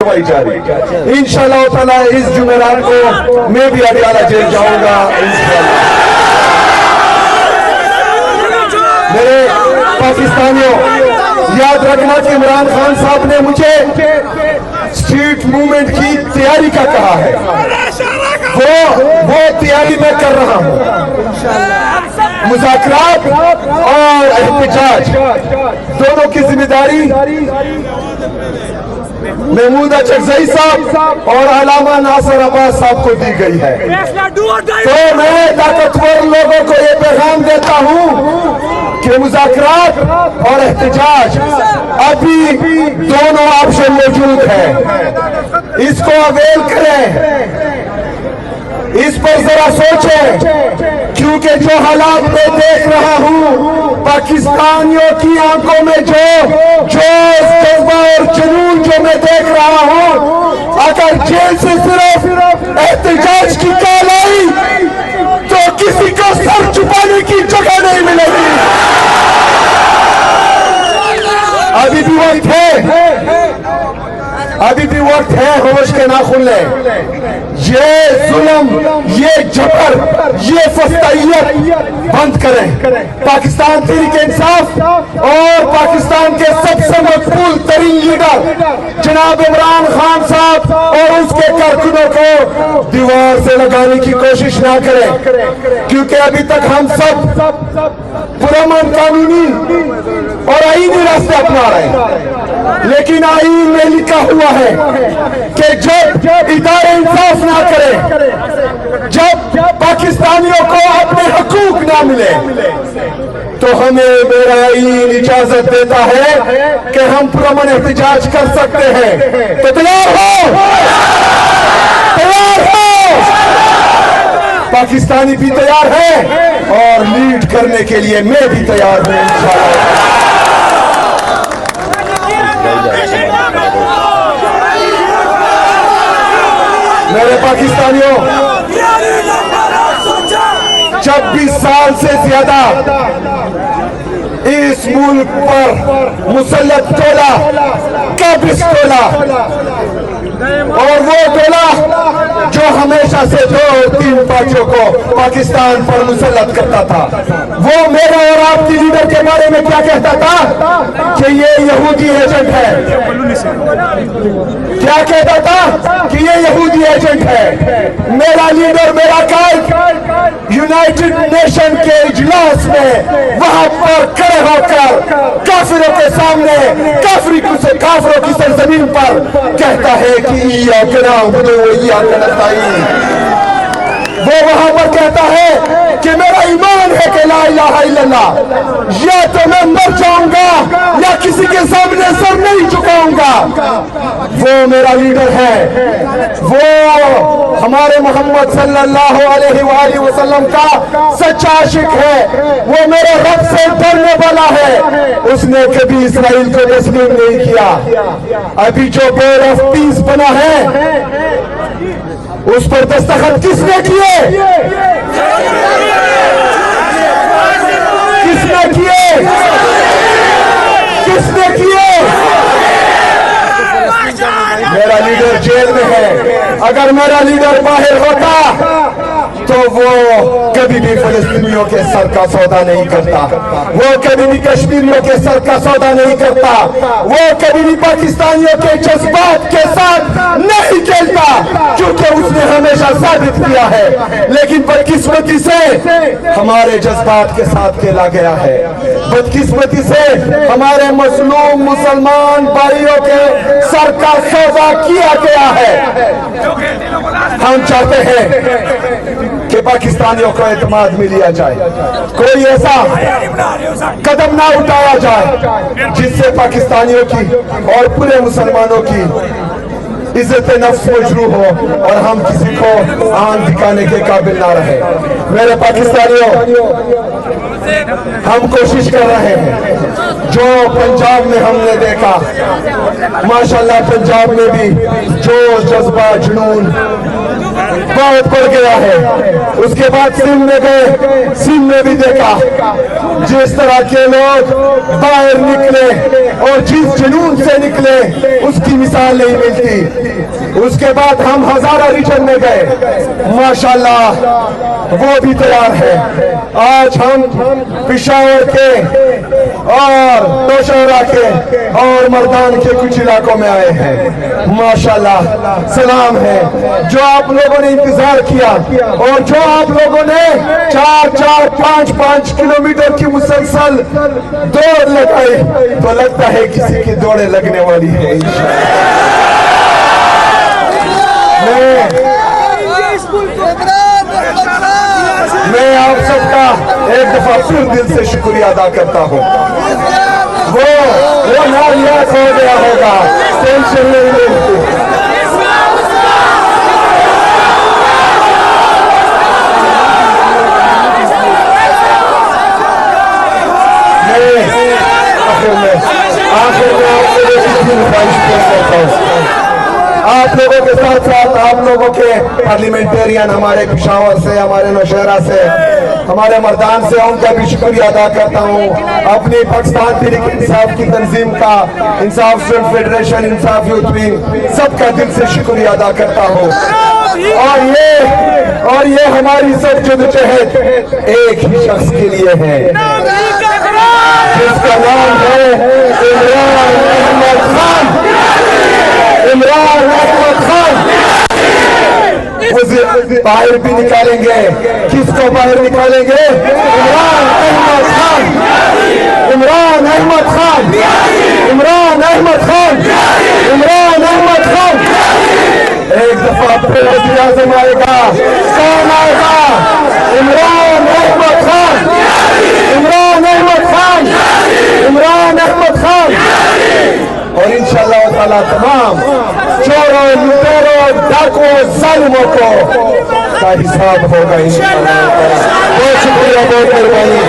कार्रवाई जारी। इंशाअल्लाह ताला इस जुमेरात को मैं भी अडियाला जेल जाऊंगा इंशाअल्लाह। मेरे पाकिस्तानियों, याद रखना कि इमरान खान साहब ने मुझे स्ट्रीट मूवमेंट की तैयारी का कहा है, वो तैयारी मैं कर रहा हूँ। मुज़ाकरात और एहतजाज दोनों की जिम्मेदारी महमूद अचकज़ई साहब और अलामा नासिर अब्बास साहब को दी गई है। तो मैं ताकतवर लोगों को ये पैगाम देता हूँ कि मुज़ाकरात और एहतजाज अभी दोनों ऑप्शन मौजूद है, इसको अवेल करें, इस पर जरा सोचें, क्योंकि जो हालात मैं देख रहा हूँ, पाकिस्तानियों की आंखों में जो जज्बा और जुनून जो मैं देख रहा हूँ, अगर जेल से सिर्फ एहतजाज की कॉल आई तो किसी को सर छुपाने की जगह नहीं मिलेगी। अभी भी वक्त है, अभी भी वक्त है, होश के नाखून लें। ये जुल्म, ये जबर, ये फस्तायत बंद करें। पाकिस्तान तहरीक इंसाफ और पाकिस्तान के सबसे मकबूल तरीन लीडर जनाब इमरान खान साहब और उसके कारकुनों को दीवार से लगाने की कोशिश ना करें, क्योंकि अभी तक हम सब पुरअमन कानूनी और आईनी रास्ते अपना रहे हैं, लेकिन आईन में लिखा हुआ है कि जब इदारे इंसाफ ना करें, जब पाकिस्तानियों को अपने हकूक ना मिले, तो हमें मेरा आईन इजाजत देता है कि हम पुरअमन एहतजाज कर सकते हैं। तो तैयार हो, तैयार हो। पाकिस्तानी भी तैयार है और लीड करने के लिए मैं भी तैयार हूं इंशाअल्लाह। मेरे पाकिस्तानियों, 26 साल से ज्यादा इस मुल्क पर मुसल्लत टोला, काबिज टोला, और वो टोला जो हमेशा से 2-3 पार्टियों को पाकिस्तान पर मुसल्लत करता था, वो मेरे और आपकी लीडर के बारे में क्या कहता था कि ये यहूदी एजेंट है। क्या कहता था कि ये यहूदी एजेंट है। मेरा लीडर, मेरा कायद यूनाइटेड नेशन के इजलास में वहां पर खड़े होकर काफिरों के सामने काफिरों की सरजमीन पर कहता है कि वो वहां पर कहता है कि मेरा ईमान है कि ला इलाहा इल्लल्लाह, या तो मैं मर जाऊंगा या किसी के सामने सर नहीं झुकाऊंगा। वो मेरा लीडर है, वो हमारे मोहम्मद सल्लल्लाहु अलैहि वसल्लम का सच्चा आशिक है, वो मेरे रब से डरने वाला है। उसने कभी इसराइल को तस्लीम नहीं किया। अभी जो बोर्ड ऑफ पीस बना है, उस पर दस्तखत किसने किए? किसने किए? किसने किए? मेरा लीडर जेल में है। अगर मेरा लीडर बाहर होता तो वो कभी भी फिलिस्तीनियों के सर का सौदा नहीं करता, वो कभी भी कश्मीरियों के सर का सौदा नहीं करता, वो कभी भी पाकिस्तानियों के जज्बात के साथ नहीं खेलता, क्योंकि उसने हमेशा साबित किया है। लेकिन बदकिस्मती से हमारे जज्बात के साथ खेला गया है। बदकिस्मती से हमारे मजलूम मुसलमान भाइयों के सर का सौदा किया गया है। हम चाहते हैं कि पाकिस्तानियों को एतमाद में लिया जाए, कोई ऐसा कदम ना उठाया जाए जिससे पाकिस्तानियों की और पूरे मुसलमानों की इज्जत नफ्स मजरू हो और हम किसी को आंख दिखाने के काबिल ना रहे। मेरे पाकिस्तानियों, हम कोशिश कर रहे हैं। जो पंजाब में हमने देखा, माशाल्लाह पंजाब में भी जो जज्बा जुनून بہت بڑھ گیا ہے. اس کے بعد سندھ میں گئے, سندھ میں بھی دیکھا جس طرح کے لوگ باہر نکلے اور جس جنون سے نکلے اس کی مثال نہیں ملتی. اس کے بعد ہم ہزارہ ریجن میں گئے, ماشاءاللہ وہ بھی تیار ہے. آج ہم پشاور کے اور نوشہرہ کے اور مردان کے کچھ علاقوں میں آئے ہیں. ماشاءاللہ سلام ہے. جو آپ لوگوں نے انتظار کیا اور جو آپ لوگوں نے 4-5 کلومیٹر کی مسلسل دوڑ لگائی, تو لگتا ہے کسی کی دوڑیں لگنے والی ہے انشاءاللہ. میں آپ سب کا ایک دفعہ پھر دل سے شکریہ ادا کرتا ہوں. وہ نام یاد ہو گیا ہوگا, ٹینشن نہیں لیتی. آپ لوگوں کے ساتھ ساتھ آپ لوگوں کے پارلیمنٹرین ہمارے پشاور سے, ہمارے نوشہرہ سے, ہمارے مردان سے, ان کا بھی شکریہ ادا کرتا ہوں. اپنی پاکستان تحریک انصاف کی تنظیم کا, انصاف اسٹوڈنٹ فیڈریشن, انصاف یوتھ ونگ, سب کا دل سے شکریہ ادا کرتا ہوں. اور یہ ہماری سب جدوجہد ایک ہی شخص کے لیے ہے, جس کا نام ہے عمران احمد خان. عمران احمد خان باہر بھی نکالیں گے. کس کو باہر نکالیں گے؟ عمران احمد خان. عمران احمد خان. عمران احمد خان. عمران احمد خان. ایک دفعہ پھر وزیر اعظم آئے گا, کون آئے گا؟ عمران احمد خان. عمران احمد خان. عمران احمد خان. اور انشاءاللہ تعالیٰ تمام چوروں, لٹیروں, ڈاکوؤں, ظالموں کو کا حساب ہوگا انشاءاللہ. بہت شکریہ, بہت مہربانی.